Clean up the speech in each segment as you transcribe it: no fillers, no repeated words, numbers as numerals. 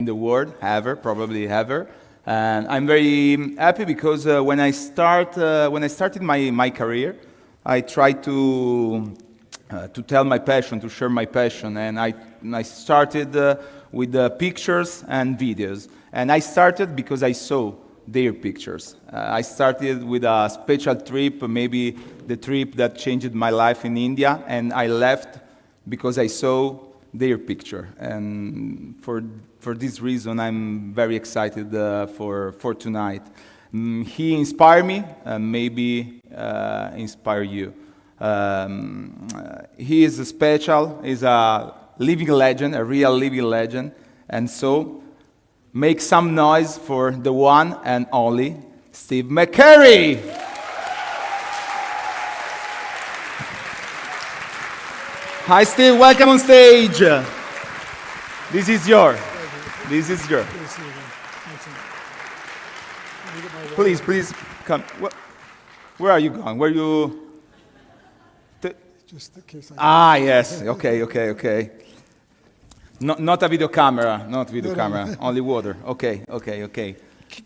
in the world, probably ever. And I'm very happy because when I started my career, I tried to tell my passion, to share my passion, and I started with pictures and videos. And I started because I saw their pictures. I started with a special trip, maybe the trip that changed my life in India, and I left because I saw their picture. And for this reason, I'm very excited for tonight. He inspired me, maybe inspire you. He is special, he's a living legend, a real living legend, and so make some noise for the one and only Steve McCurry. Hi Steve, welcome on stage. This is yours. Please come. Where are you going? Where you? Just in case I... Yes. Okay. Not a video camera. Only water. Okay.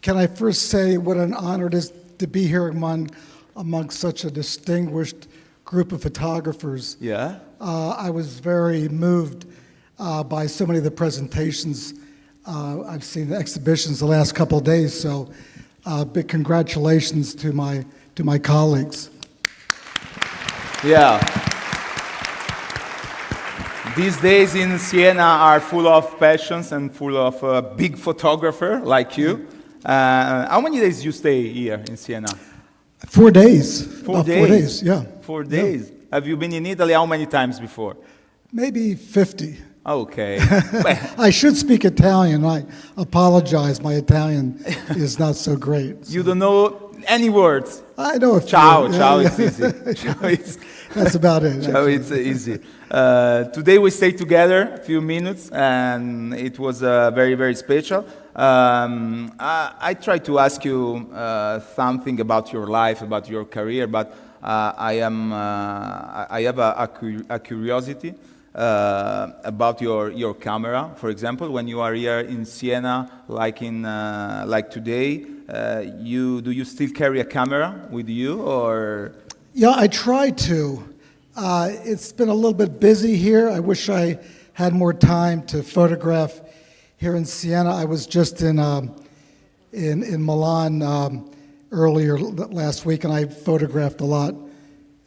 Can I first say what an honor it is to be here among such a distinguished group of photographers. Yeah. I was very moved by so many of the presentations. I've seen the exhibitions the last couple of days, so big congratulations to my colleagues. Yeah. These days in Siena are full of passions and full of big photographer like you. How many days you stay here in Siena? 4 days. 4 days? 4 days, yeah. 4 days. Yeah. Have you been in Italy how many times before? Maybe 50. Okay. I should speak Italian. I apologize. My Italian is not so great. So. You don't know any words? I know a few. Ciao, yeah. it's easy. That's about it. Ciao, it's easy. Today we stayed together a few minutes, and it was very, very special. I tried to ask you something about your life, about your career, but I have a curiosity about your camera. For example, when you are here in Siena, like today, do you still carry a camera with you, or? Yeah, I try to. It's been a little bit busy here. I wish I had more time to photograph here in Siena. I was just in Milan earlier last week, and I photographed a lot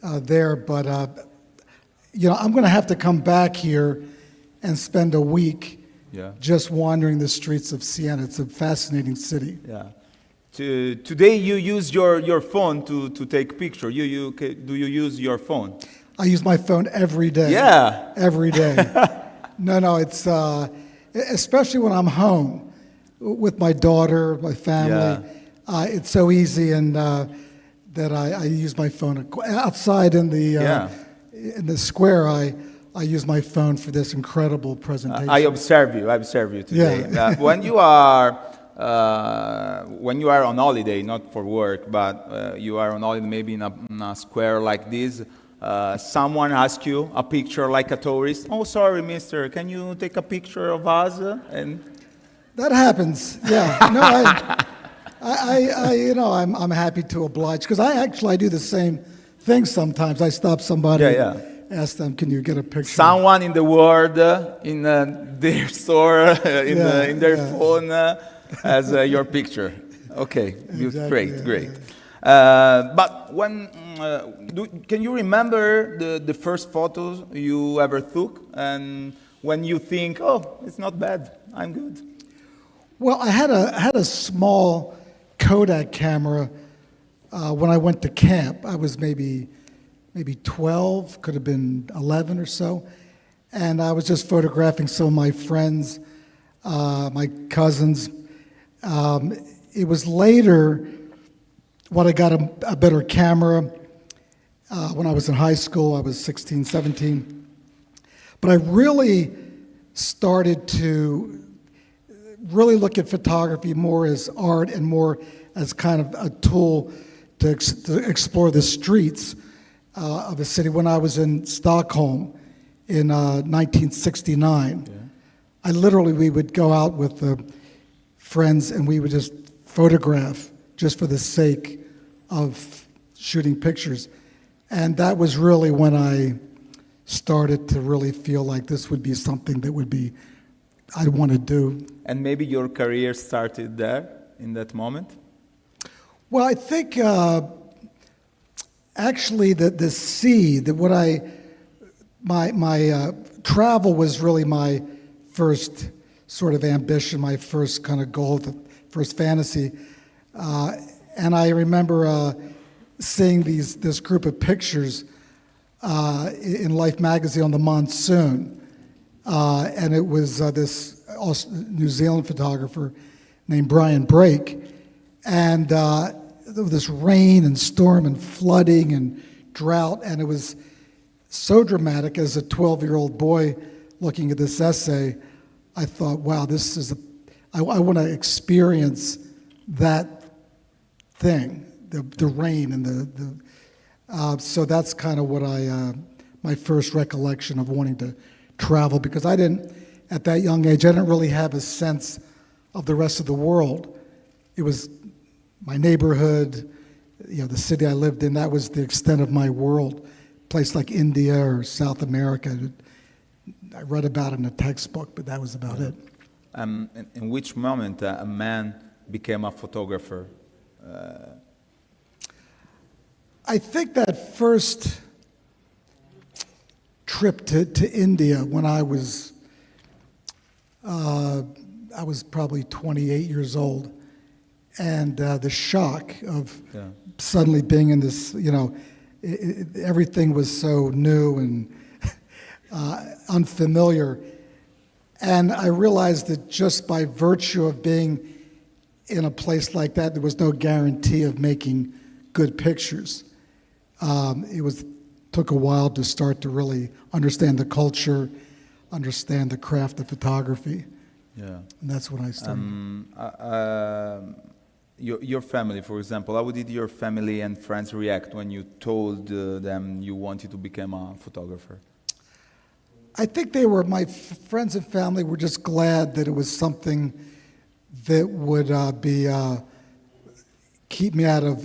there. But I'm going to have to come back here and spend a week just wandering the streets of Siena. It's a fascinating city. Yeah. Today you use your phone to take picture. Do you use your phone? I use my phone every day. Yeah. Every day. No, it's especially when I'm home with my daughter, my family. Yeah. It's so easy, and that I use my phone outside in the square. I use my phone for this incredible presentation. I observe you today. Yeah. When you are on holiday, not for work, but you are on holiday, maybe in a square like this, someone asks you a picture like a tourist. Oh, sorry, mister, can you take a picture of us? And that happens. Yeah. No, I'm happy to oblige, because I do the same thing sometimes. I stop somebody. Ask them, can you get a picture? Someone in the world, in their store, in their phone, has your picture. Okay, exactly, great. But can you remember the first photos you ever took, and when you think, oh, it's not bad, I'm good? Well, I had a small Kodak camera when I went to camp. I was maybe 12, could have been 11 or so, and I was just photographing some of my friends, my cousins. It was later when I got a better camera. When I was in high school, I was 16, 17. But I really started to really look at photography more as art and more as kind of a tool to explore the streets of the city when I was in Stockholm in 1969. we would go out with friends and we would just photograph just for the sake of shooting pictures. And that was really when I started to really feel like this would be something that I'd want to do. And maybe your career started there, in that moment? Well, I think actually the seed, that my travel was really my first sort of ambition, my first kind of goal, the first fantasy. And I remember seeing this group of pictures in Life magazine on the monsoon. And it was this New Zealand photographer named Brian Brake. And this rain and storm and flooding and drought, and it was so dramatic. As a 12-year-old boy looking at this essay, I thought, wow, I want to experience that thing, the rain and so that's kind of what my first recollection of wanting to travel, because at that young age, I didn't really have a sense of the rest of the world. It was my neighborhood, the city I lived in, that was the extent of my world. A place like India or South America, I read about it in a textbook, but that was about it. In which moment a man became a photographer? I think that first trip to India when I was probably 28 years old, and the shock of suddenly being in this, everything was so new and unfamiliar. And I realized that just by virtue of being in a place like that, there was no guarantee of making good pictures. It took a while to start to really understand the culture, understand the craft of photography. Yeah. And that's what I started. Your family, for example, how did your family and friends react when you told them you wanted to become a photographer? I think my friends and family were just glad that it was something that would keep me out of,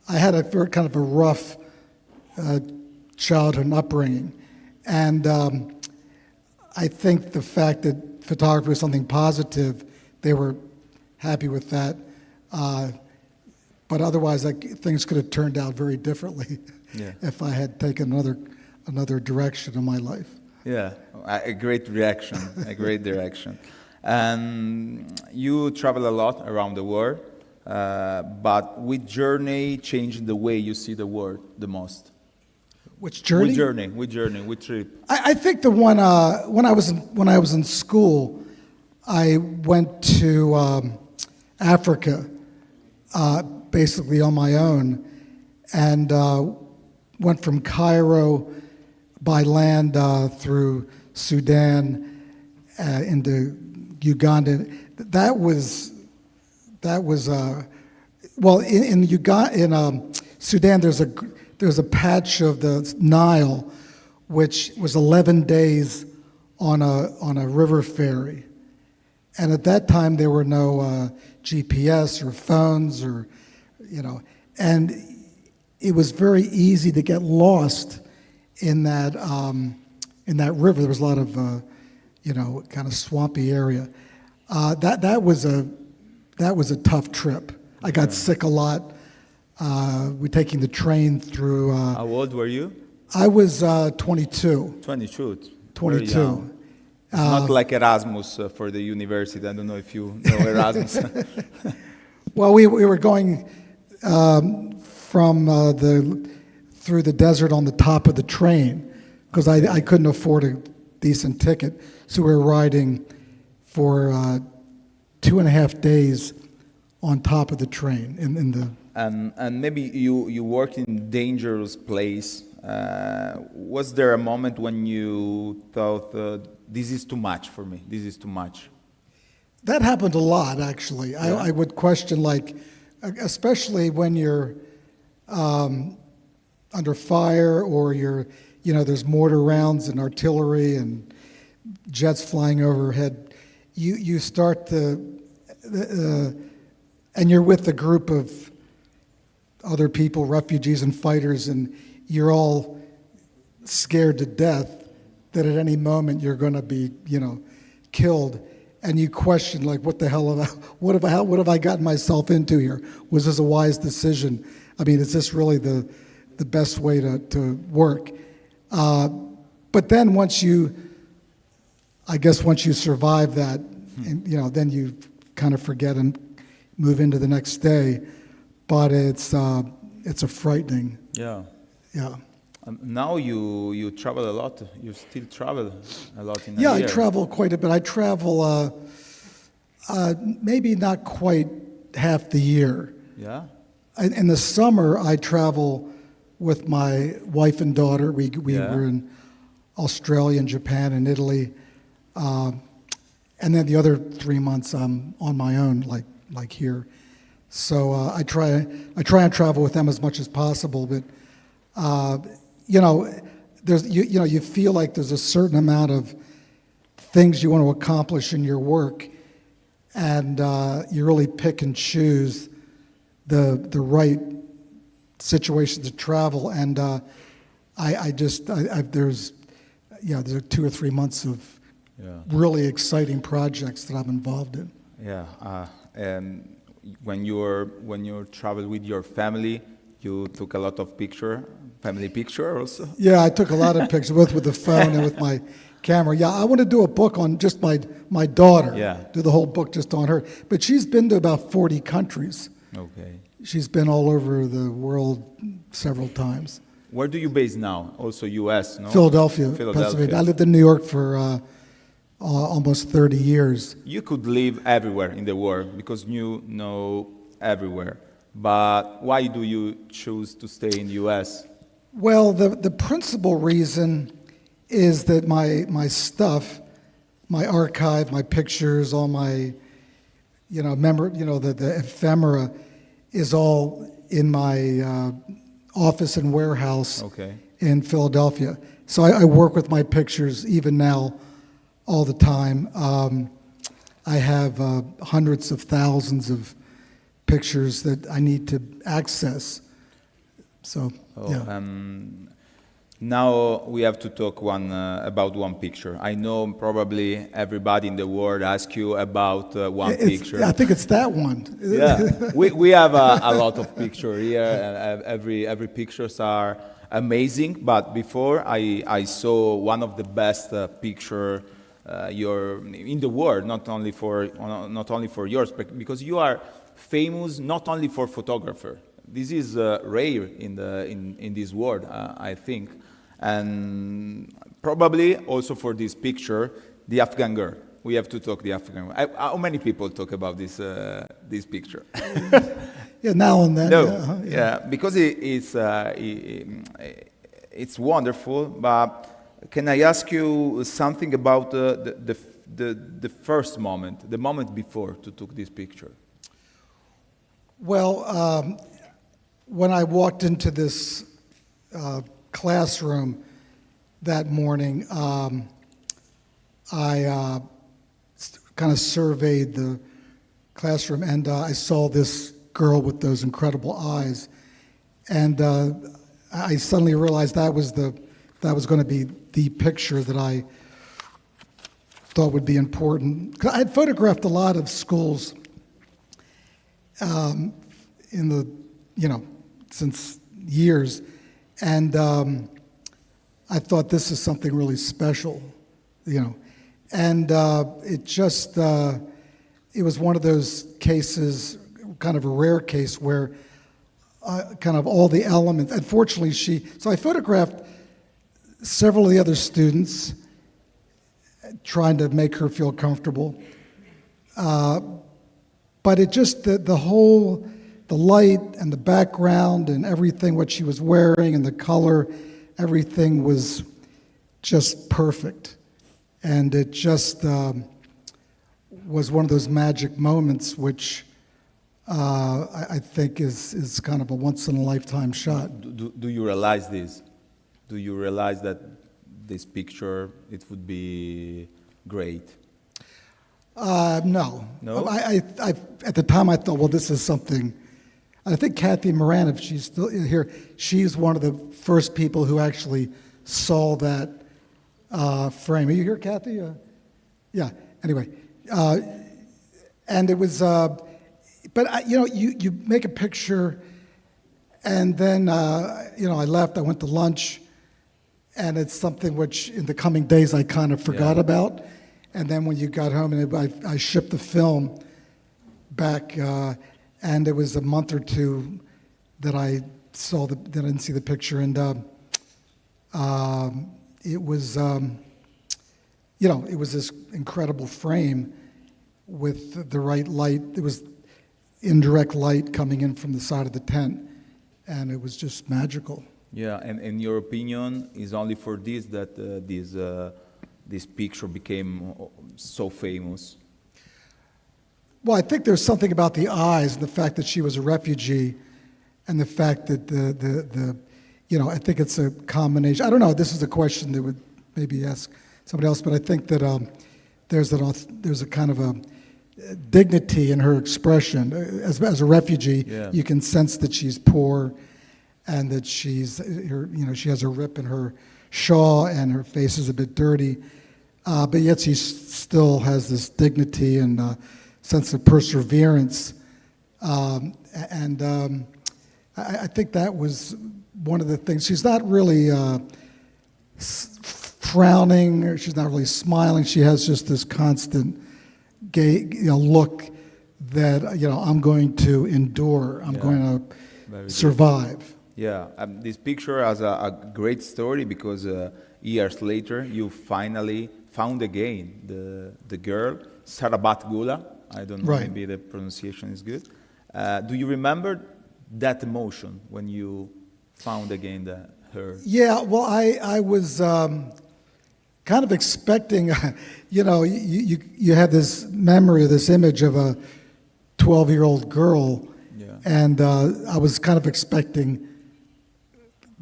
I had a very kind of a rough childhood and upbringing. And I think the fact that photography was something positive, they were happy with that. But otherwise, things could have turned out very differently if I had taken another direction in my life. Yeah, a great direction, a great direction. And you travel a lot around the world, but which journey changed the way you see the world the most? Which journey? Which trip? I think the one when I was in school, I went to Africa, basically on my own, and went from Cairo by land through Sudan into Uganda. That was well in Sudan. There's a patch of the Nile, which was 11 days on a river ferry, and at that time there were no GPS or phones and it was very easy to get lost in that river. There was a lot of kind of swampy area. That was a tough trip. I got sick a lot. We're taking the train through. How old were you? I was 22. 22. 22. It's not like Erasmus for the university. I don't know if you know Erasmus. Well, we were going from through the desert on the top of the train because I couldn't afford a decent ticket, so we were riding for 2.5 days on top of the train in the. And maybe you worked in dangerous place. Was there a moment when you thought, this is too much for me, this is too much? That happened a lot, actually. Yeah. I would question, especially when you're under fire or there's mortar rounds and artillery, and jets flying overhead, you start and you're with a group of other people, refugees and fighters, and you're all scared to death that at any moment you're going to be, killed, and you question, like, what the hell what have I gotten myself into here? Was this a wise decision? I mean, is this really the best way to work? But then once you survive that, and, then you kind of forget and move into the next day. But it's a frightening. Yeah. Yeah. Now you travel a lot. You still travel a lot in a year. Yeah, I travel quite a bit. I travel maybe not quite half the year. Yeah. In the summer, I travel with my wife and daughter. We were in Australia and Japan and Italy, and then the other 3 months I'm on my own, like here. So I try and travel with them as much as possible. But you feel like there's a certain amount of things you want to accomplish in your work, and you really pick and choose the right situations to travel. And there's 2 or 3 months of really exciting projects that I'm involved in. Yeah, and when you travel with your family, you took a lot of family picture also. Yeah, I took a lot of pictures, both with the phone and with my camera. Yeah, I want to do a book on just my daughter. Yeah. Do the whole book just on her. But she's been to about 40 countries. Okay. She's been all over the world several times. Where do you base now? Also U.S., no? Philadelphia, Pennsylvania. I lived in New York for almost 30 years. You could live everywhere in the world because you know everywhere. But why do you choose to stay in the U.S.? Well, the principal reason is that my stuff, my archive, my pictures, all my, the ephemera is all in my office and warehouse in Philadelphia. So I work with my pictures even now all the time. I have hundreds of thousands of pictures that I need to access. So, now we have to talk about one picture. I know probably everybody in the world asks you about one picture. I think it's that one. Yeah, we have a lot of pictures here, and every pictures are amazing. But before I saw one of the best picture in the world, not only for yours, but because you are famous not only for photographer. This is rare in this world, I think, and probably also for this picture, the Afghan girl. We have to talk the Afghan girl. How many people talk about this picture? Yeah, now and then. No, because it's wonderful. But can I ask you something about the first moment, the moment before to took this picture? Well, when I walked into this classroom that morning, I kind of surveyed the classroom, and I saw this girl with those incredible eyes, and I suddenly realized that was going to be the picture that I thought would be important. 'Cause I had photographed a lot of schools in the since years, and I thought this is something really special, and it was one of those cases, kind of a rare case where kind of all the elements. Unfortunately, so I photographed several of the other students, trying to make her feel comfortable, but it just the light and the background and everything, what she was wearing and the color, everything was just perfect. And it just was one of those magic moments which I think is kind of a once-in-a-lifetime shot. Do you realize this? Do you realize that this picture, it would be great. No. No? At the time, I thought, well, this is something. I think Kathy Moran, if she's still here, she's one of the first people who actually saw that frame. Are you here, Kathy? Yeah. Anyway, and it was, but you make a picture, and then I left. I went to lunch, and it's something which in the coming days I kind of forgot about. And then when you got home, and I shipped the film back, and it was a month or two that I saw that I didn't see the picture, and it was, it was this incredible frame with the right light. It was indirect light coming in from the side of the tent, and it was just magical. Yeah, and in your opinion, is only for this that this picture became so famous? Well, I think there's something about the eyes and the fact that she was a refugee, and the fact that I think it's a combination. I don't know. This is a question that would maybe ask somebody else, but I think that there's a kind of a dignity in her expression. As a refugee, you can sense that she's poor, and that she has a rip in her shawl, and her face is a bit dirty, but yet she still has this dignity and sense of perseverance, and I think that was one of the things. She's not really frowning, or she's not really smiling. She has just this constant look that I'm going to endure. I'm going to survive. Yeah, this picture has a great story because years later you finally found again the girl, Sarabat Gula. I don't know, maybe the pronunciation is good. Do you remember that emotion when you found again her? Yeah, well, I was kind of expecting, you have this memory, this image of a 12-year-old girl, and I was kind of expecting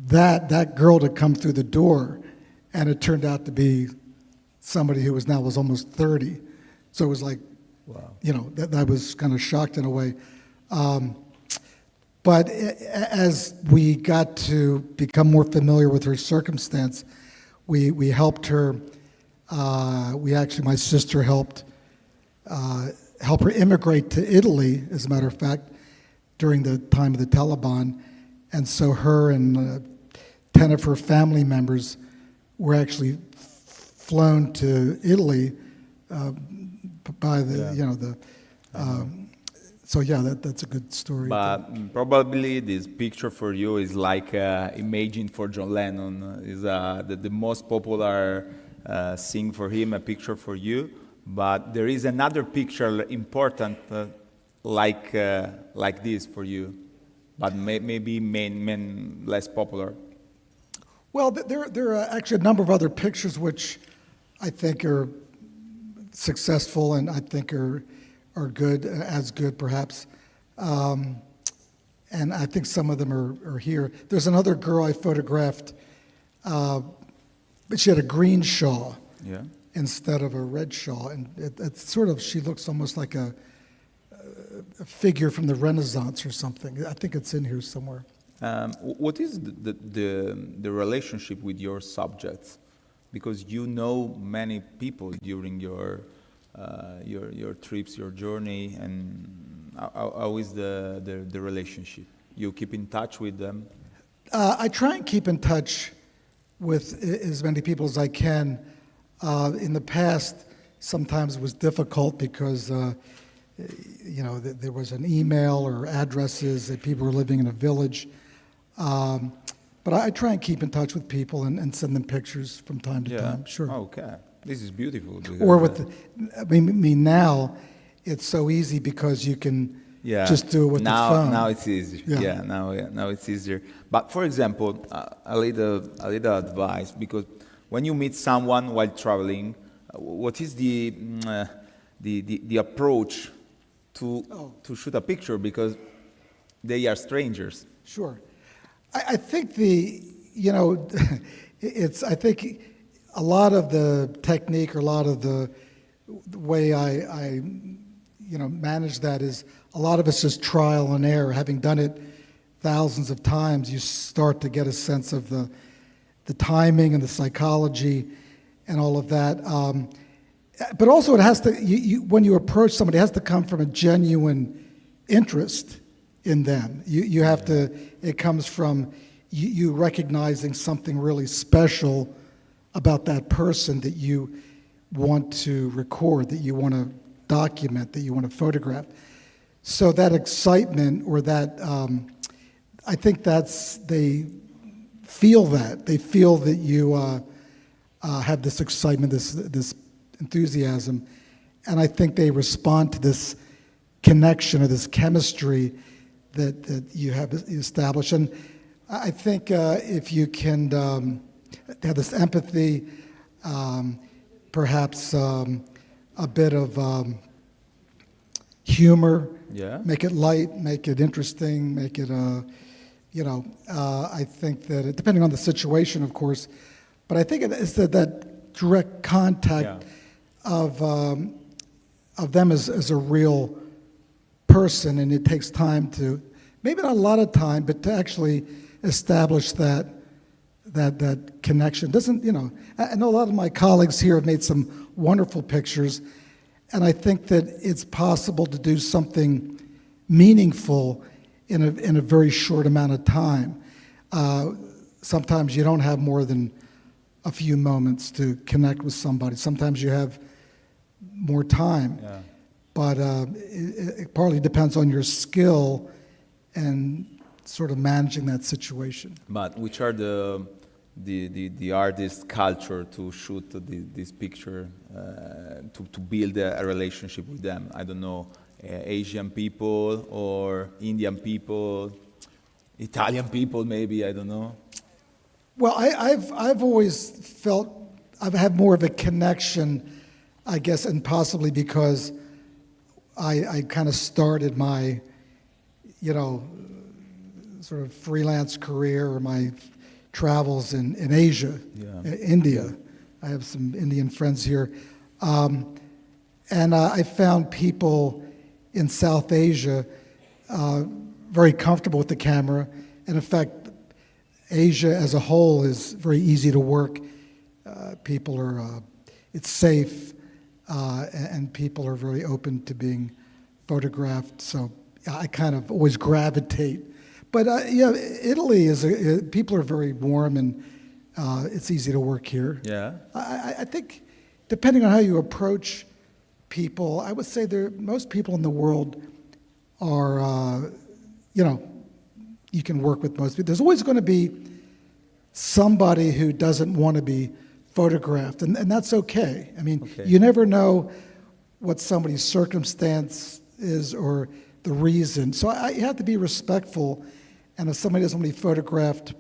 that girl to come through the door, and it turned out to be somebody who was almost 30. So it was like, wow. That I was kind of shocked in a way. But as we got to become more familiar with her circumstance, we helped her. My sister helped her immigrate to Italy, as a matter of fact, during the time of the Taliban. And so her and 10 of her family members were actually flown to Italy by that's a good story. But probably this picture for you is like Imagine for John Lennon. Is the most popular thing for him, a picture for you. But there is another picture important like this for you, but maybe less popular. Well, there are actually a number of other pictures which I think are successful and I think are good, as good perhaps. And I think some of them are here. There's another girl I photographed, but she had a green shawl instead of a red shawl. And it's sort of, she looks almost like a figure from the Renaissance or something. I think it's in here somewhere. What is the relationship with your subjects? Because you know many people during your trips, your journey, and how is the relationship? You keep in touch with them? I try and keep in touch with as many people as I can. In the past, sometimes it was difficult because there was an email or addresses that people were living in a village. But I try and keep in touch with people and send them pictures from time to time. Sure. Okay. This is beautiful. Or now, it's so easy because you can just do it with the phone. Now it's easier. Now it's easier. But for example, a little advice, because when you meet someone while traveling, what is the approach to shoot a picture, because they are strangers? Sure. I think I think a lot of the technique or a lot of the way I manage that is a lot of it's just trial and error. Having done it thousands of times, you start to get a sense of the timing and the psychology and all of that. But also it has to, when you approach somebody, it has to come from a genuine interest in them. You have to, it comes from you recognizing something really special about that person that you want to record, that you want to document, that you want to photograph. So that excitement or that, I think they feel that. They feel that you have this excitement, this enthusiasm, and I think they respond to this connection or this chemistry that you have established. And I think if you can have this empathy, perhaps a bit of humor, make it light, make it interesting, make it, I think that depending on the situation, of course, but I think it's that direct contact of them as a real person, and it takes time to, maybe not a lot of time, but to actually establish that connection. I know a lot of my colleagues here have made some wonderful pictures, and I think that it's possible to do something meaningful in a very short amount of time. Sometimes you don't have more than a few moments to connect with somebody. Sometimes you have more time. Yeah. But it partly depends on your skill and sort of managing that situation. But which are the artist culture to shoot this picture, to build a relationship with them? I don't know, Asian people or Indian people, Italian people maybe, I don't know. Well, I've always felt I've had more of a connection, I guess, and possibly because I kind of started my, sort of freelance career or my travels in Asia, India. I have some Indian friends here. And I found people in South Asia very comfortable with the camera. And in fact, Asia as a whole is very easy to work. People are, it's safe, and people are very open to being photographed. So I kind of always gravitate. But Italy people are very warm, and it's easy to work here. Yeah. I think depending on how you approach people, I would say most people in the world are, you can work with most people. There's always going to be somebody who doesn't want to be photographed, and that's okay. I mean, You never know what somebody's circumstance is or the reason. So you have to be respectful, and if somebody doesn't want to be photographed,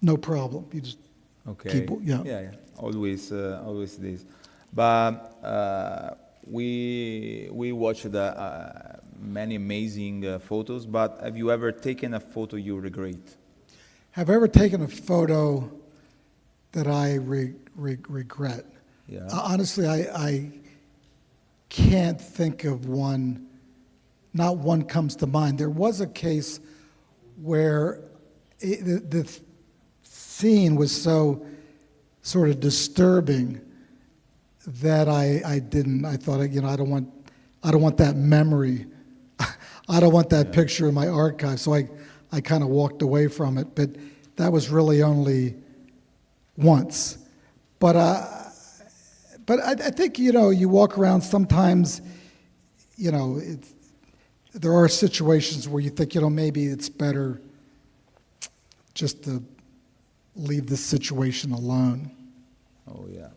no problem. You just keep, always this. But we watched many amazing photos, but have you ever taken a photo you regret? Have I ever taken a photo that I regret? Yeah. Honestly, I can't think of one. Not one comes to mind. There was a case where the scene was so sort of disturbing that I didn't. I thought, I don't want that memory. I don't want that picture in my archive. So I kind of walked away from it. But that was really only once. But I think you walk around sometimes. There are situations where you think maybe it's better just to leave this situation alone. Oh yeah.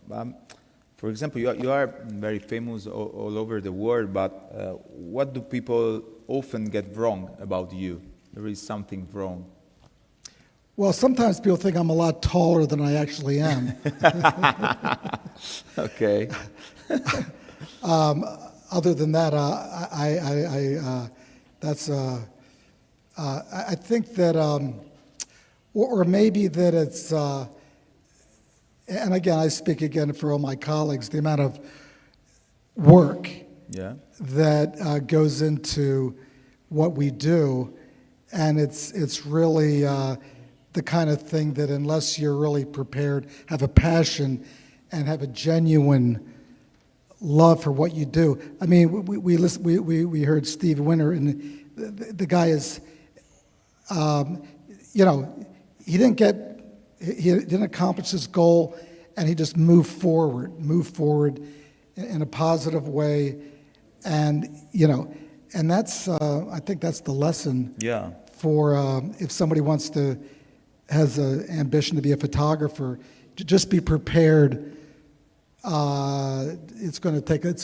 For example, you are very famous all over the world, but what do people often get wrong about you? There is something wrong. Well, sometimes people think I'm a lot taller than I actually am. Okay. Other than that, I think that, or maybe that it's, and again, I speak again for all my colleagues, the amount of work Yeah. that goes into what we do, and it's really the kind of thing that unless you're really prepared, have a passion, and have a genuine love for what you do. I mean, we heard Steve Winter, and the guy is, he didn't accomplish his goal, and he just moved forward in a positive way, and and that's I think that's the lesson. Yeah. For if somebody has an ambition to be a photographer, just be prepared. It's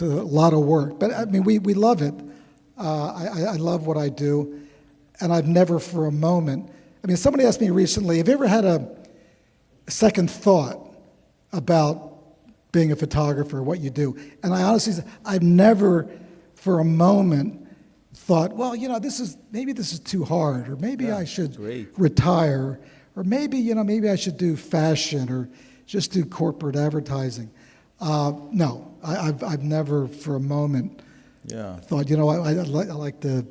a lot of work, but I mean, we love it. I love what I do, and I've never for a moment, I mean, somebody asked me recently, have you ever had a second thought about being a photographer, what you do? And I honestly said, I've never for a moment thought, well, maybe this is too hard, or maybe I should retire, or maybe I should do fashion, or just do corporate advertising. No, I've never for a moment thought, I like to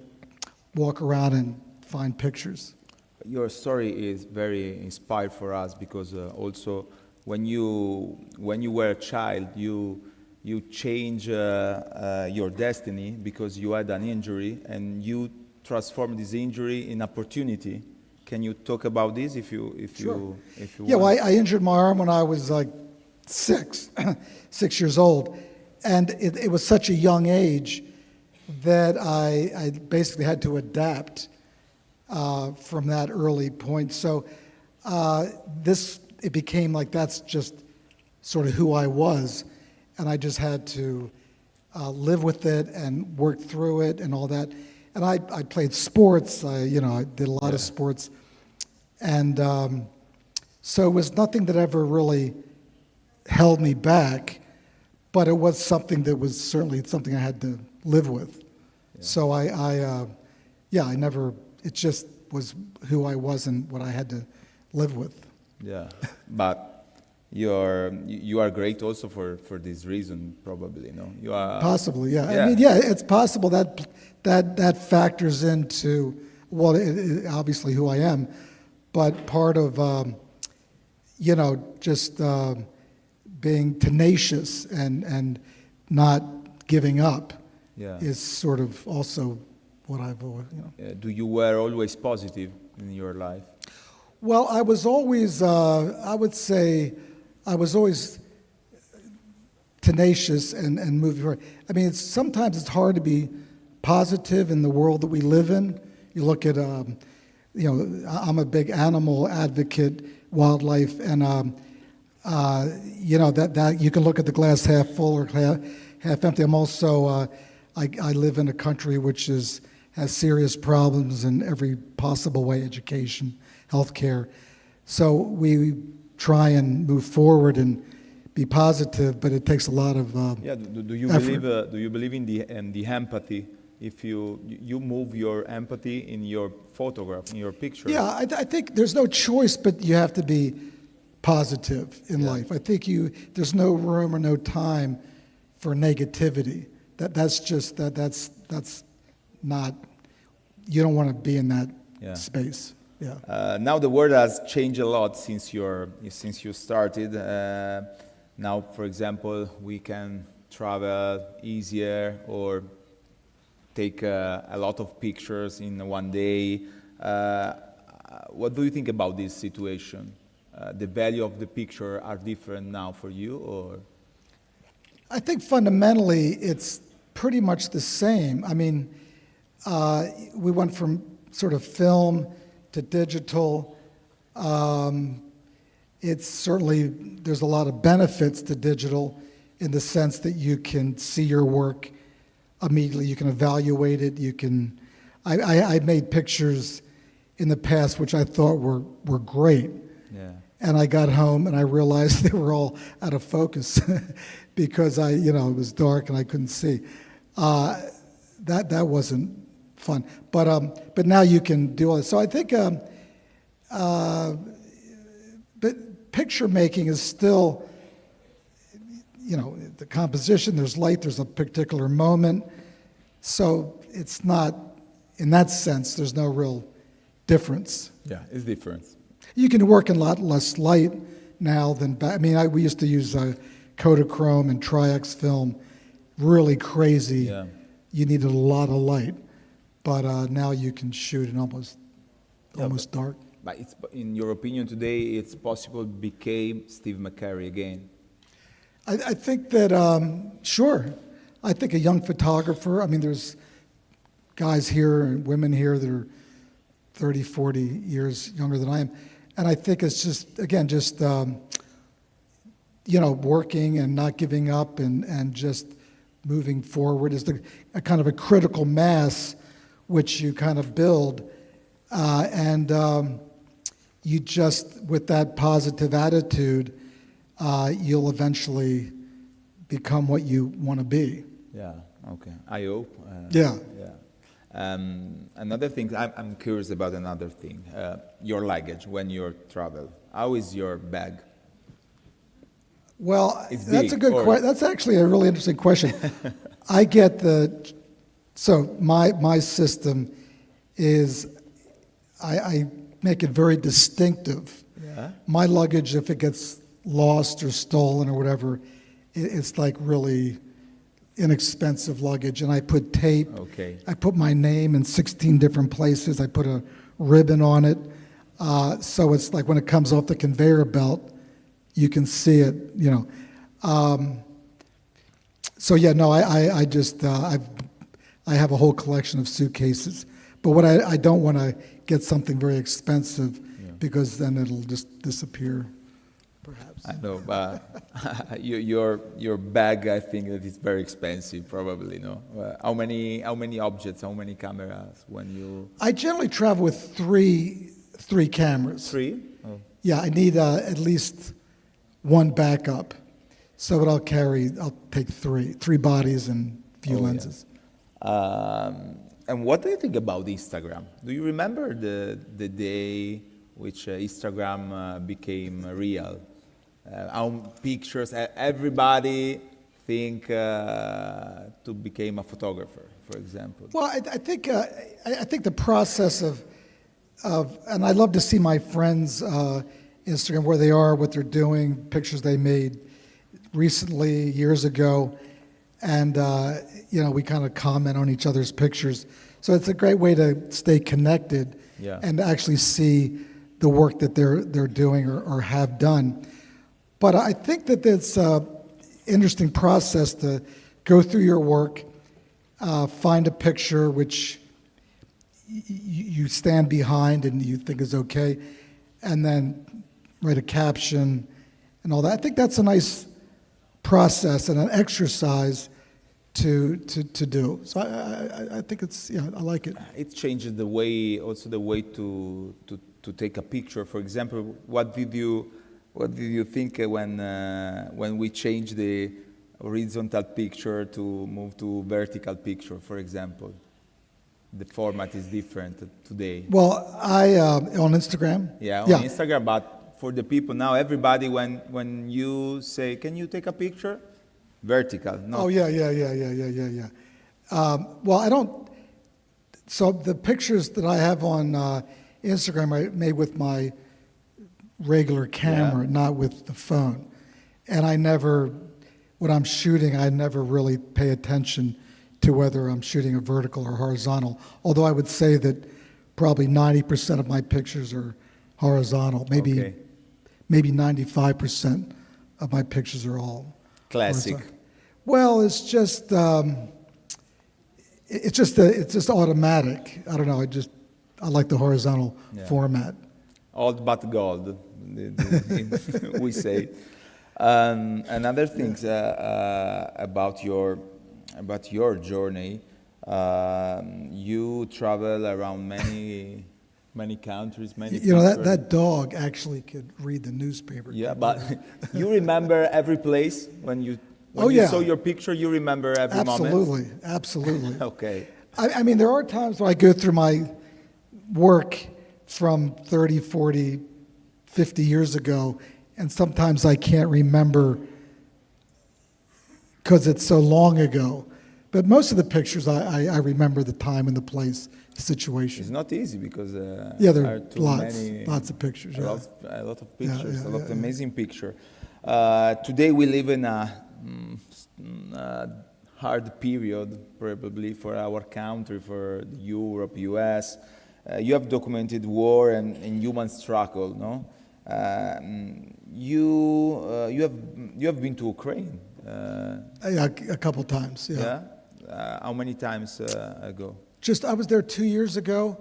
walk around and find pictures. Your story is very inspired for us because also when you were a child, you change your destiny because you had an injury and you transformed this injury in opportunity. Can you talk about this if you Yeah, want? well, I injured my arm when I was like 6 years old, and it was such a young age that I basically had to adapt from that early point. So it became like that's just sort of who I was, and I just had to live with it and work through it and all that. And I played sports. I did a lot of sports, and so it was nothing that ever really held me back, but it was something that was certainly something I had to live with. Yeah. So I never. It just was who I was and what I had to live with. Yeah, but you are great also for this reason, probably. You are possibly. Yeah. I mean, it's possible that factors into obviously who I am, but part of just being tenacious and not giving up is sort of also what I've always. Do you were always positive in your life? Well, I was always, I would say, I was always tenacious and moving forward. I mean, sometimes it's hard to be positive in the world that we live in. You look at, I'm a big animal advocate, wildlife, and that you can look at the glass half full or half empty. I'm also, I live in a country which has serious problems in every possible way: education, healthcare. So we try and move forward and be positive, but it takes a lot of Do you effort. believe? Do you believe in the empathy? If you move your empathy in your photograph, in your picture? Yeah, I think there's no choice, but you have to be positive in life. I think there's no room or no time for negativity. That's not. You don't want to be in that space. Yeah. Now the world has changed a lot since you started. Now, for example, we can travel easier or take a lot of pictures in one day. What do you think about this situation? The value of the picture are different now for you, or? I think fundamentally it's pretty much the same. I mean, we went from sort of film to digital. It's certainly, there's a lot of benefits to digital in the sense that you can see your work immediately, you can evaluate it, I made pictures in the past which I thought were great. Yeah. And I got home and I realized they were all out of focus because it was dark and I couldn't see. That wasn't fun. But now you can do all this. So I think, picture making is still, you know, the composition, there's light, there's a particular moment. So it's not, in that sense, there's no real difference. Yeah, it's different. You can work in a lot less light now than back. I mean, we used to use Kodachrome and Tri-X film, really crazy. Yeah. You needed a lot of light. But now you can shoot in almost dark. But it's, in your opinion today, it's possible to become Steve McCurry again? I think that, sure. I think a young photographer, I mean, there's guys here and women here that are 30, 40 years younger than I am. And I think it's just, again, just, you know, working and not giving up and just moving forward is a kind of a critical mass which you kind of build. And you just, with that positive attitude, you'll eventually become what you want to be. Yeah, okay. I hope. Yeah. Yeah. Another thing, I'm curious about another thing. Your luggage when you travel. How is your bag? Well, It's that's a big, good or- question. That's actually a really interesting question. I get so my system is, I make it very distinctive. Yeah. My luggage, if it gets lost or stolen or whatever, it's like really inexpensive luggage. And I put tape. Okay. I put my name in 16 different places. I put a ribbon on it. So it's like when it comes off the conveyor belt, you can see it, you know. So yeah, no, I just, I have a whole collection of suitcases. But what I don't want to get something very expensive because then it'll just disappear, perhaps. I know, but your bag, I think that is very expensive, probably. No, how many objects, how many cameras when you? I generally travel with three cameras. 3? Oh. Yeah, I need at least one backup. So what I'll take three bodies and a few lenses. And what do you think about Instagram? Do you remember the day which Instagram became real? How pictures, everybody think to become a photographer, for example. Well, I think the process of and I love to see my friends' Instagram, where they are, what they're doing, pictures they made recently, years ago, and you know, we kind of comment on each other's pictures. So it's a great way to stay connected and actually see the work that they're doing or have done. But I think that it's an interesting process to go through your work, find a picture which you stand behind and you think is okay, and then write a caption and all that. I think that's a nice process and an exercise to do. So I think it's, yeah, I like it. It changes the way, also the way to take a picture. For example, what did you think when we changed the horizontal picture to move to vertical picture, for example? The format is different today. Well, on Instagram. Yeah, on Instagram, but for the people now, everybody, when you say, can you take a picture? Vertical. Oh, yeah. Well, I don't, so the pictures that I have on Instagram are made with my regular camera, not with the phone. And when I'm shooting, I never really pay attention to whether I'm shooting a vertical or horizontal. Although I would say that probably 90% of my pictures are horizontal. Maybe 95% of my pictures are all classic. horizontal. Well, it's just automatic. I don't know. I like the horizontal format. Old but gold, we say. Another thing about your journey, you travel around many countries, many. You know, that dog actually could read the newspaper. Yeah, but you remember every place when you saw your picture. You remember every moment. Absolutely. Okay. I mean, there are times when I go through my work from 30, 40, 50 years ago, and sometimes I can't remember because it's so long ago. But most of the pictures, I remember the time and the place, the situation. It's not easy because Yeah, there there are are too many, lots of pictures. a Yeah. lot, a lot of pictures, yeah, a lot of yeah. amazing picture. Today we live in a hard period, probably for our country, for Europe, US. You have documented war and human struggle, no? You have been to Ukraine. Yeah, a couple times. Yeah. Yeah. How many times ago? I was there 2 years ago,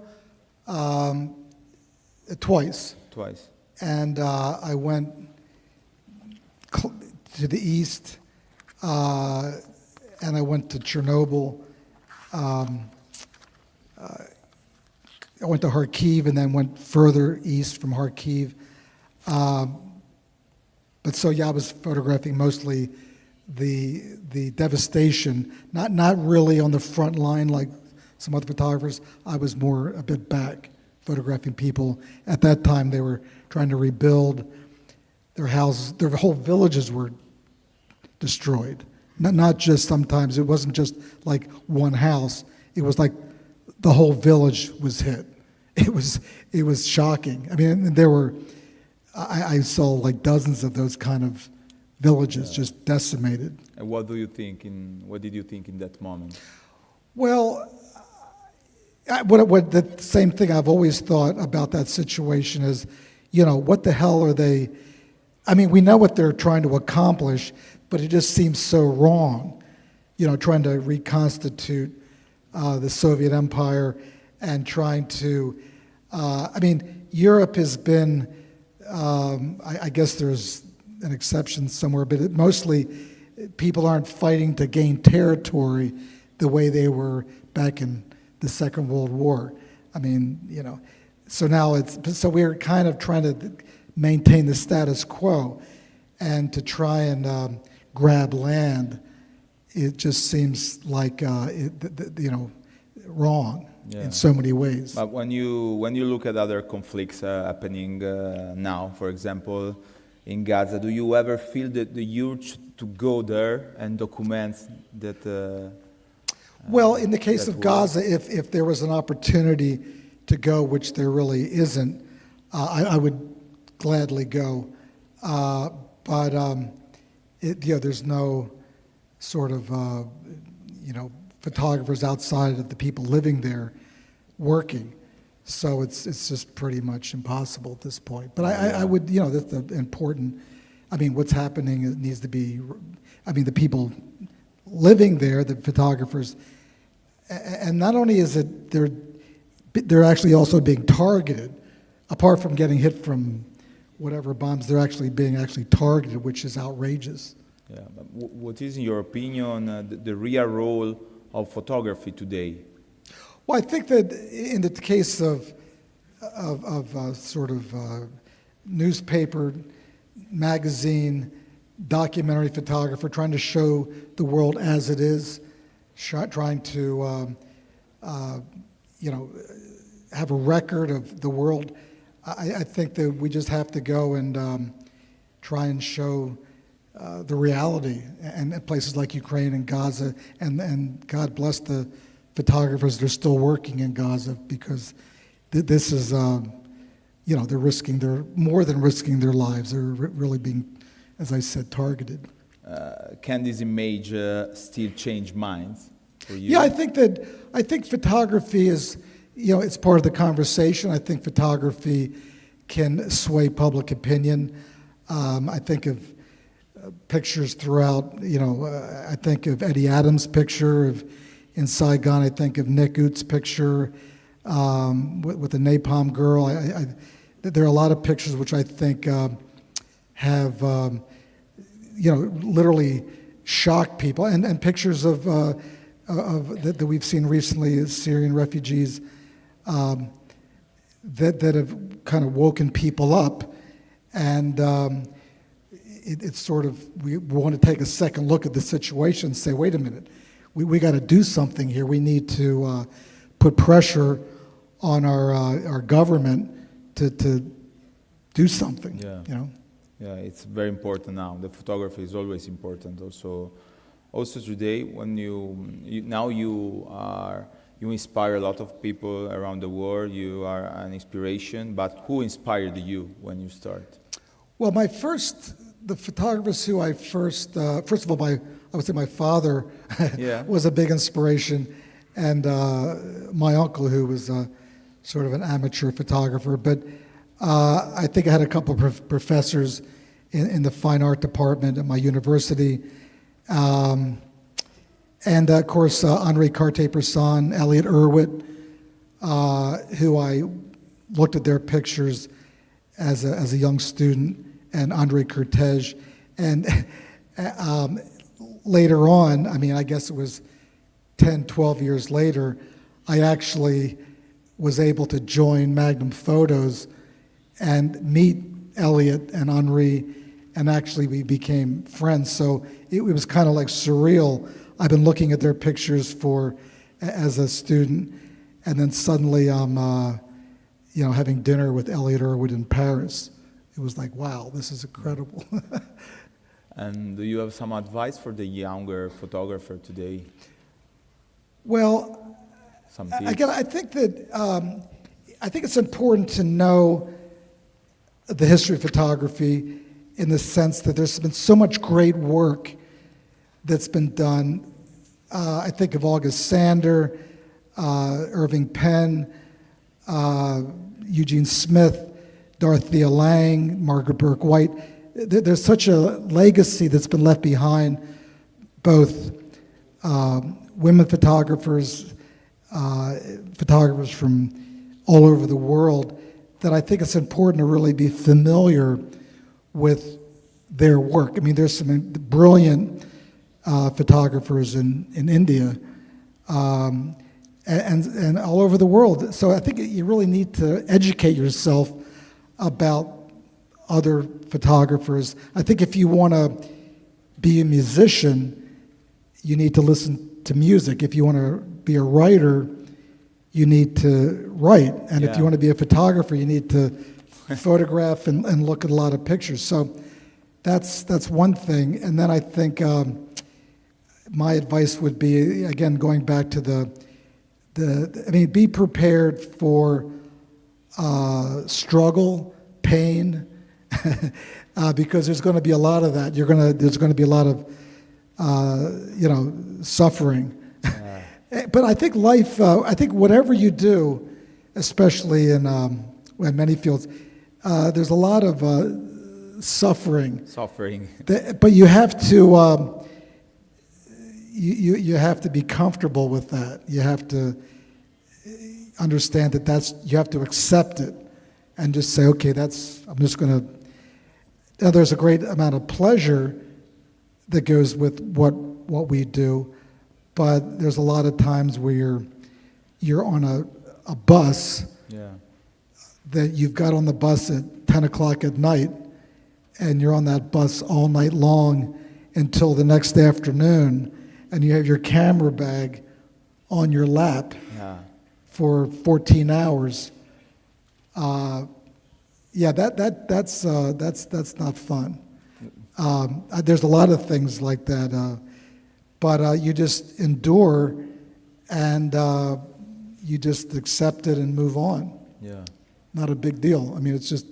twice. Twice. And I went to the east, and I went to Chernobyl. I went to Kharkiv and then went further east from Kharkiv. But so yeah, I was photographing mostly the devastation, not really on the front line like some other photographers. I was more a bit back, photographing people. At that time, they were trying to rebuild their houses. Their whole villages were destroyed. Not just sometimes. It wasn't just like one house. It was like the whole village was hit. It was shocking. I mean, there were. I saw like dozens of those kind of villages just decimated. And what did you think in that moment? Well, what the same thing I've always thought about that situation is, what the hell are they? I mean, we know what they're trying to accomplish, but it just seems so wrong. Trying to reconstitute the Soviet Empire and trying to. Europe has been. I guess there's an exception somewhere, but mostly people aren't fighting to gain territory the way they were back in the Second World War. So now we're kind of trying to maintain the status quo, and to try and grab land, it just seems like wrong in so many ways. But when you look at other conflicts happening now, for example, in Gaza, do you ever feel the urge to go there and document that? Well, in the case of Gaza, if there was an opportunity to go, which there really isn't, I would gladly go. But there's no sort of photographers outside of the people living there working, so it's just pretty much impossible at this point. But I would, that's the important. What's happening, it needs to be. The people living there, the photographers, and not only is it they're actually also being targeted. Apart from getting hit from whatever bombs, they're actually being targeted, which is outrageous. Yeah, but what is, in your opinion, the real role of photography today? Well, I think that in the case of newspaper, magazine, documentary photographer, trying to show the world as it is, trying to have a record of the world. I think that we just have to go and try and show the reality, and places like Ukraine and Gaza, and God bless the photographers that are still working in Gaza, because this is, they're more than risking their lives. They're really being, as I said, targeted. Can this image still change minds for you? Yeah, I think photography is, it's part of the conversation. I think photography can sway public opinion. I think of pictures throughout, I think of Eddie Adams' picture in Saigon. I think of Nick Ute's picture with the Napalm Girl. There are a lot of pictures which I think have, literally shocked people, and pictures of that we've seen recently as Syrian refugees that have kind of woken people up, and it's sort of, we want to take a second look at the situation and say, wait a minute, we got to do something here. We need to put pressure on our government to do something. Yeah. Yeah, it's very important now. The photography is always important. Also today, when you inspire a lot of people around the world. You are an inspiration. But who inspired you when you start? Well, the photographers who I first of all, I would say my father Yeah. was a big inspiration, and my uncle, who was sort of an amateur photographer. But I think I had a couple of professors in the fine art department at my university. And of course, Henri Cartier-Bresson, Elliot Erwitt, who I looked at their pictures as a young student, and Andre Cortege. And later on, I mean, I guess it was 10, 12 years later, I actually was able to join Magnum Photos and meet Elliot and Henri, and actually we became friends. So it was kind of like surreal. I've been looking at their pictures as a student, and then suddenly I'm, having dinner with Elliot Erwitt in Paris. It was like, wow, this is incredible. And do you have some advice for the younger photographer today? Well, Some tips? again, I think it's important to know the history of photography in the sense that there's been so much great work that's been done. I think of August Sander, Irving Penn, Eugene Smith, Dorothea Lange, Margaret Burke White. There's such a legacy that's been left behind, both women photographers, photographers from all over the world, that I think it's important to really be familiar with their work. I mean, there's some brilliant photographers in India and all over the world. So I think you really need to educate yourself about other photographers. I think if you want to be a musician, you need to listen to music. If you want to be a writer, you need to write. And if you want to be a photographer, you need to photograph and look at a lot of pictures. So that's one thing. And then I think my advice would be, again, going back to be prepared for struggle, pain, because there's going to be a lot of that. There's going to be a lot of suffering. But I think life, I think whatever you do, especially in many fields, there's a lot of suffering. But you have to you have to be comfortable with that. You have to understand that you have to accept it and just say, okay, I'm just going to. Now, there's a great amount of pleasure that goes with what we do, but there's a lot of times where you're on a bus that you've got on the bus at 10 o'clock at night, and you're on that bus all night long until the next afternoon, and you have your camera bag on your lap for 14 hours. That's not fun. There's a lot of things like that, but you just endure and you just accept it and move on. Yeah. Not a big deal. I mean, it's just,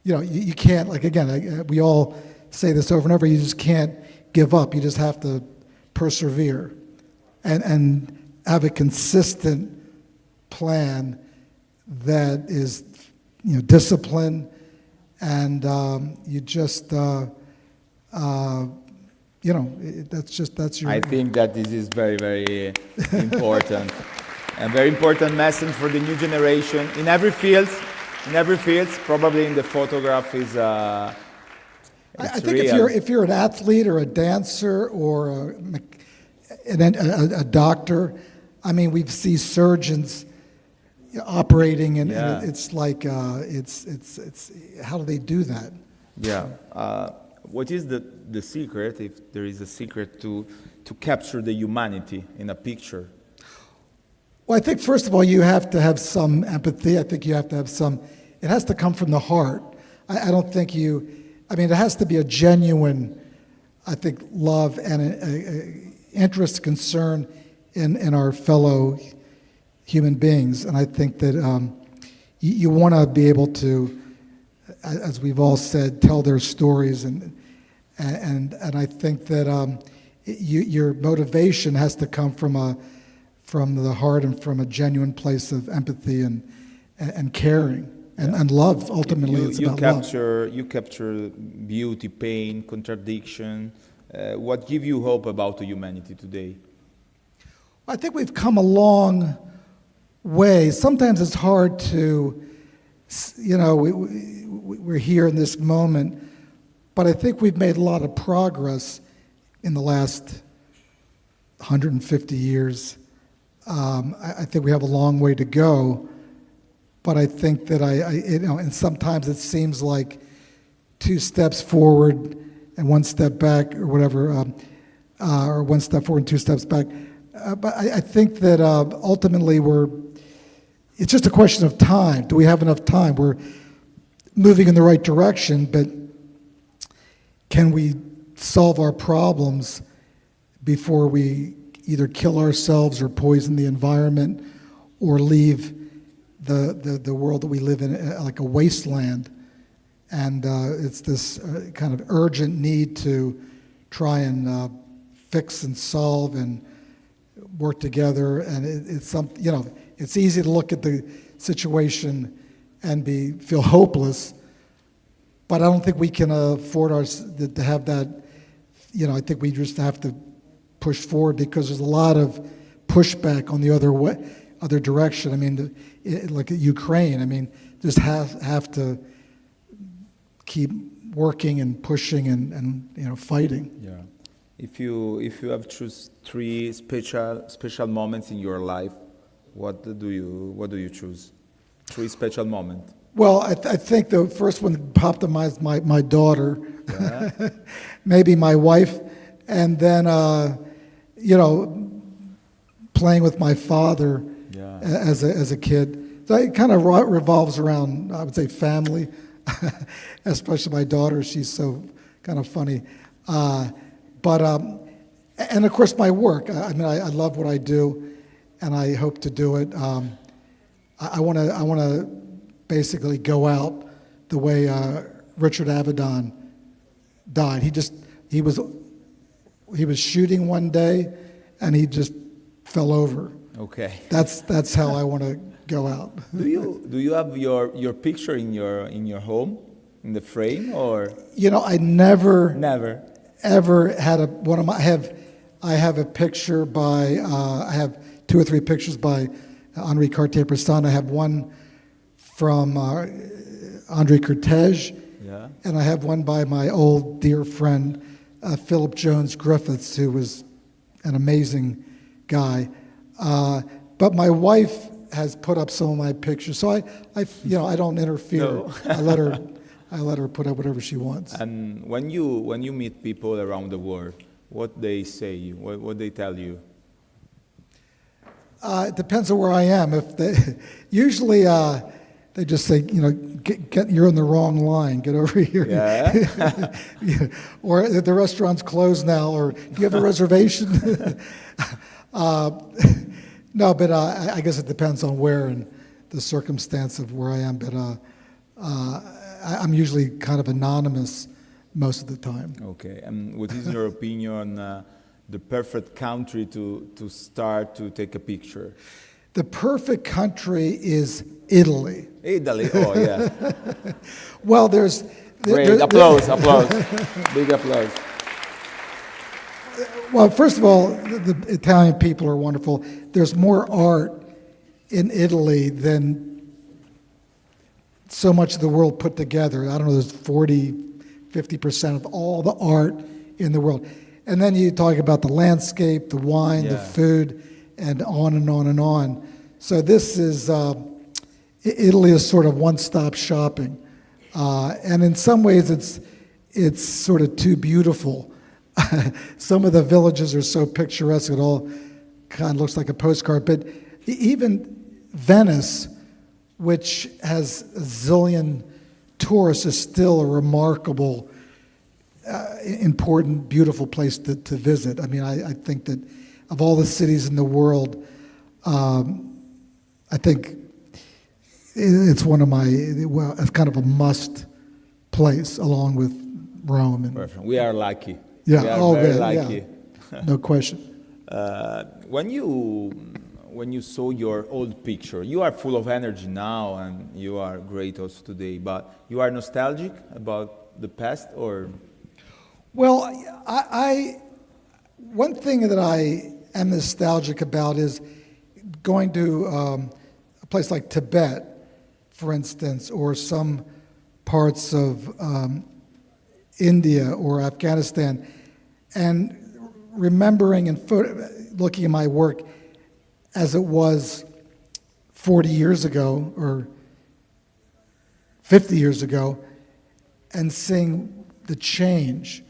you can't, like, again, we all say this over and over, you just can't give up. You just have to persevere and have a consistent plan that is, discipline, and you just, that's your. I think that this is very, very important. A very important message for the new generation in every field. Probably in the photograph is. I think if you're an athlete or a dancer or a doctor, I mean, we see surgeons operating, and it's like it's how do they do that? Yeah. What is the secret, if there is a secret, to capture the humanity in a picture? Well, I think first of all you have to have some empathy. I think you have to have it has to come from the heart. I don't think I mean, it has to be a genuine, I think, love and interest, concern in our fellow human beings. And I think that you want to be able to, as we've all said, tell their stories. And I think that your motivation has to come from the heart and from a genuine place of empathy and caring and love. Ultimately, it's about love. You capture beauty, pain, contradiction. What gives you hope about humanity today? I think we've come a long way. Sometimes it's hard to, we're here in this moment, but I think we've made a lot of progress in the last 150 years. I think we have a long way to go, but I think that and sometimes it seems like 2 steps forward and 1 step back, or whatever, or 1 step forward and 2 steps back. But I think that ultimately it's just a question of time. Do we have enough time? We're moving in the right direction, but can we solve our problems before we either kill ourselves or poison the environment or leave the world that we live in like a wasteland? And it's this kind of urgent need to try and fix and solve and work together. And it's easy to look at the situation and feel hopeless, but I don't think we can afford to have that. I think we just have to push forward because there's a lot of pushback on the other direction. I mean, like Ukraine. I mean, just have to keep working and pushing and fighting. Yeah. If you have choose 3 special moments in your life, what do you choose? 3 special moments. Well, I think the first one that popped in my mind, my daughter, Yeah. maybe my wife, and then playing with my father as a kid. So it kind of revolves around, I would say, family, especially my daughter. She's so kind of funny. And of course my work. I mean, I love what I do, and I hope to do it. I want to basically go out the way Richard Avedon died. He was shooting one day, and he just fell over. Okay. That's how I want to go out. Do you have your picture in your home, in the frame, or? I never ever had one of my. I have a picture by. I have 2 or 3 pictures by Henri Cartier-Bresson. I have one from Andre Cortege, and I have one by my old dear friend Philip Jones Griffiths, who was an amazing guy. But my wife has put up some of my pictures, so I don't interfere. No. I let her put up whatever she wants. And when you meet people around the world, what they say, what they tell you? It depends on where I am. Usually they just say, you're in the wrong line. Get over here. Yeah. Or the restaurant's closed now. Or do you have a reservation? No, but I guess it depends on where and the circumstance of where I am. But I'm usually kind of anonymous most of the time. Okay. And what is your opinion on the perfect country to start to take a picture? The perfect country is Italy. Italy. Oh yeah. Well, Great. Applause. Big applause. Well, first of all, the Italian people are wonderful. There's more art in Italy than so much of the world put together. I don't know, there's 50% of all the art in the world. And then you talk about the landscape, the wine, the food, and on and on and on. So this is, Italy is sort of one-stop shopping. And in some ways it's sort of too beautiful. Some of the villages are so picturesque, it all kind of looks like a postcard. But even Venice, which has a zillion tourists, is still a remarkable important, beautiful place to visit. I mean, I think that of all the cities in the world, I think it's one of it's kind of a must place along with Rome. And, Perfect. We are lucky. yeah, We are very good, lucky. yeah. No question. When you saw your old picture, you are full of energy now, and you are great also today. But you are nostalgic about the past, or? Well, one thing that I am nostalgic about is going to a place like Tibet, for instance, or some parts of India or Afghanistan, and remembering and looking at my work as it was 40 years ago or 50 years ago, and seeing the change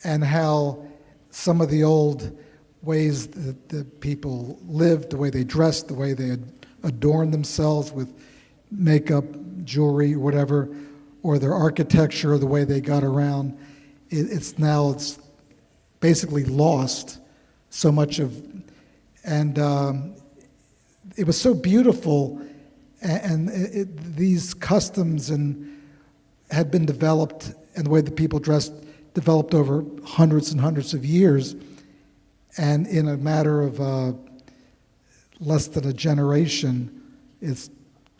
and how some of the old ways that the people lived, the way they dressed, the way they adorned themselves with makeup, jewelry, whatever, or their architecture, the way they got around, it's basically lost so much of, and it was so beautiful, and these customs had been developed, and the way the people dressed developed over hundreds and hundreds of years, and in a matter of less than a generation, it's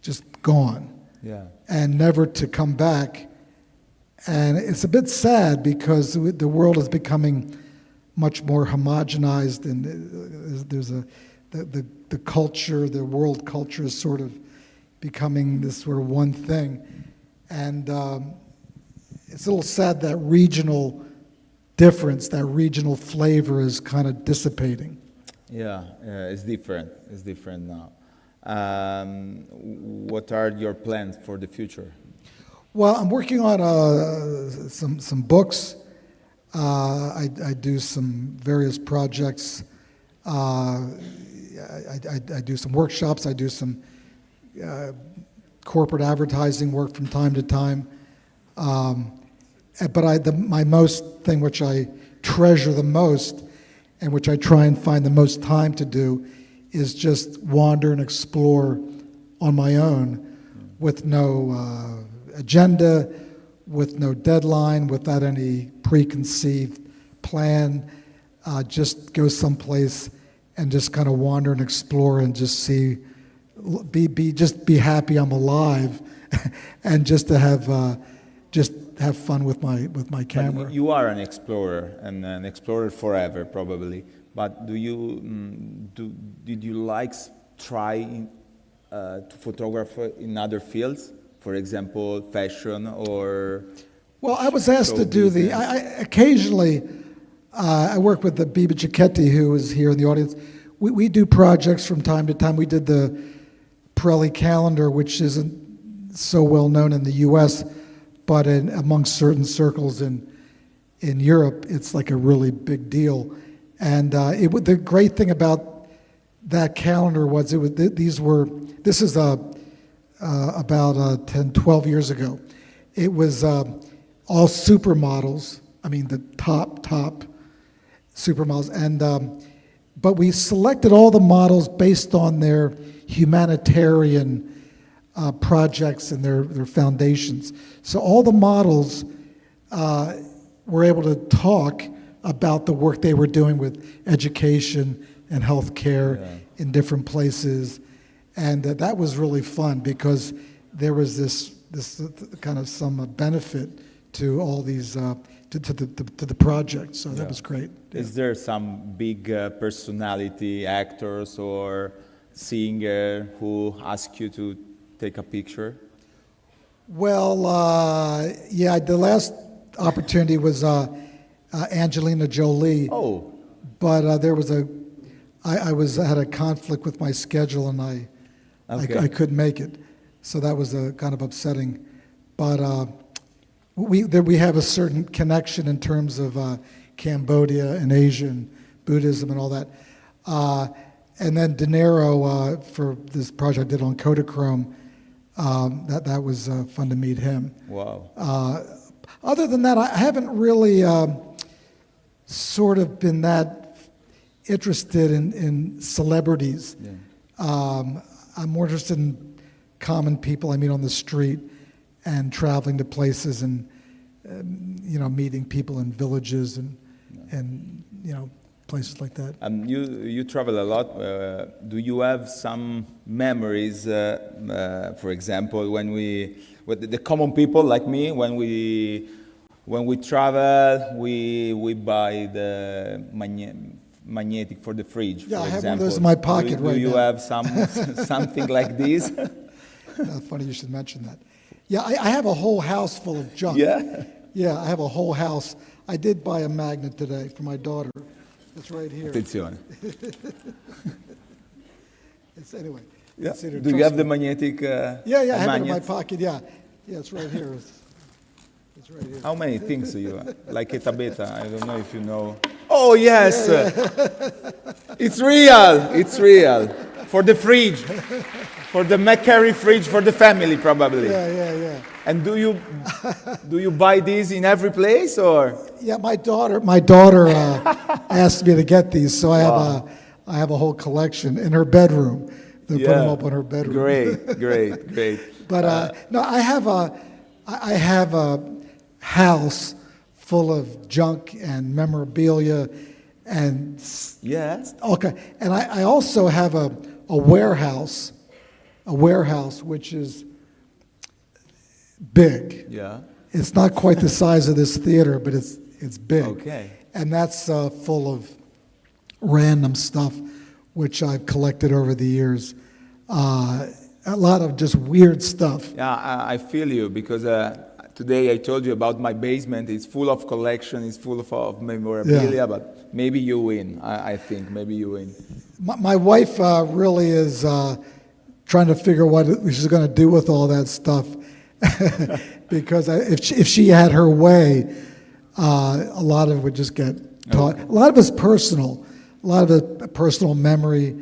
just gone. Yeah. And never to come back. And it's a bit sad because the world is becoming much more homogenized, and there's the culture, the world culture is sort of becoming this sort of one thing. And it's a little sad that regional difference, that regional flavor is kind of dissipating. Yeah, it's different. It's different now. What are your plans for the future? Well, I'm working on some books. I do some various projects. I do some workshops. I do some corporate advertising work from time to time. But my most thing, which I treasure the most, and which I try and find the most time to do, is just wander and explore on my own with no agenda, with no deadline, without any preconceived plan. Just go someplace and just kind of wander and explore and just be happy I'm alive, and just to have fun with my camera. But you are an explorer, and an explorer forever, probably. But did you try to photograph in other fields, for example, fashion or? Well, I was asked to do occasionally. I work with the Biba Giacchetti, who is here in the audience. We do projects from time to time. We did the Pirelli calendar, which isn't so well known in the U.S., but amongst certain circles in Europe, it's like a really big deal. And the great thing about that calendar was this is about 10, 12 years ago. It was all supermodels. I mean, the top supermodels. And but we selected all the models based on their humanitarian projects and their foundations. So all the models were able to talk about the work they were doing with education and healthcare in different places, and that was really fun because there was this kind of some benefit to all these to the project. So that was great. Is there some big personality, actors or singer who ask you to take a picture? Well, yeah, the last opportunity was Angelina Jolie. Oh. But I had a conflict with my schedule, and I couldn't make it. So that was kind of upsetting. But we have a certain connection in terms of Cambodia and Asia and Buddhism and all that. And then De Niro, for this project I did on Kodachrome, that was fun to meet him. Wow. Other than that, I haven't really sort of been that interested in celebrities. Yeah. I'm more interested in common people I meet on the street and traveling to places and meeting people in villages and places like that. You travel a lot. Do you have some memories, for example, with the common people like me, when we travel, we buy the magnetic for the fridge, Yeah, for I have example. one of those in my pocket right now. Do you have something like this? Funny you should mention that. Yeah, I have a whole house full of junk. Yeah? Yeah, I have a whole house. I did buy a magnet today for my daughter. It's right here. Attenzione. Anyway. Yeah. Consider Do you have trust the me. magnetic Yeah, I have it in my magnet? pocket. Yeah, it's right here. It's right here. How many things do you have? Like Eta Beta, I don't know if you know. Oh, yes! It's real! It's real. For the fridge. For the McCurry fridge for the family, probably. Yeah. And do you buy these in every place, or? Yeah, my daughter asked me to get these, so I have a whole collection in her bedroom. They put them up on her bedroom. Great. But no, I have a house full of junk and memorabilia and okay. And I also have a warehouse which is big. Yeah. It's not quite the size of this theater, but it's big. Okay. And that's full of random stuff which I've collected over the years. A lot of just weird stuff. Yeah, I feel you, because today I told you about my basement. It's full of collection. It's full of memorabilia. But maybe you win. I think maybe you win. My wife really is trying to figure what she's going to do with all that stuff, because if she had her way, a lot of it would just get taught. Okay. A lot of it's personal. A lot of it personal memory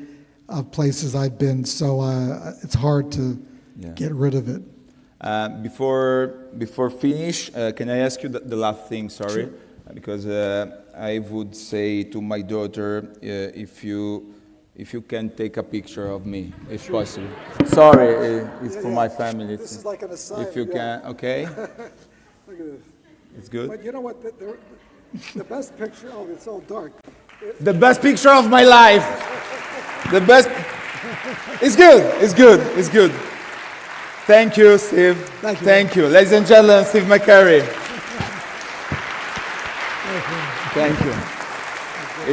of places I've been. So it's hard to get rid of it. Before finish, can I ask you the last thing? Sorry, sure. Because I would say to my daughter, if you can take a picture of me, if sure. possible. Sorry, it's for my family. This is like an aside. If you can, okay. Look at this. It's good. But you know what? The best picture. Oh, it's all dark. The best picture of my life. The best. It's good. It's good. It's good. Thank you, Steve. Thank you. Ladies and gentlemen, Steve McCurry. Thank you.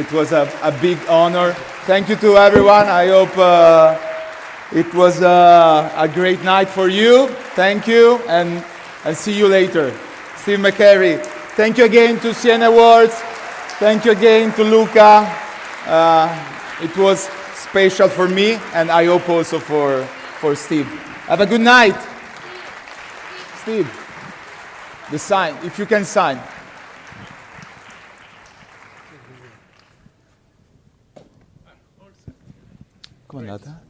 It was a big honor. Thank you to everyone. I hope it was a great night for you. Thank you, and I'll see you later. Steve McCurry. Thank you again to CN Awards. Thank you again to Luca. It was special for me, and I hope also for Steve. Have a good night. Steve, the sign, if you can sign. Come on, Nata.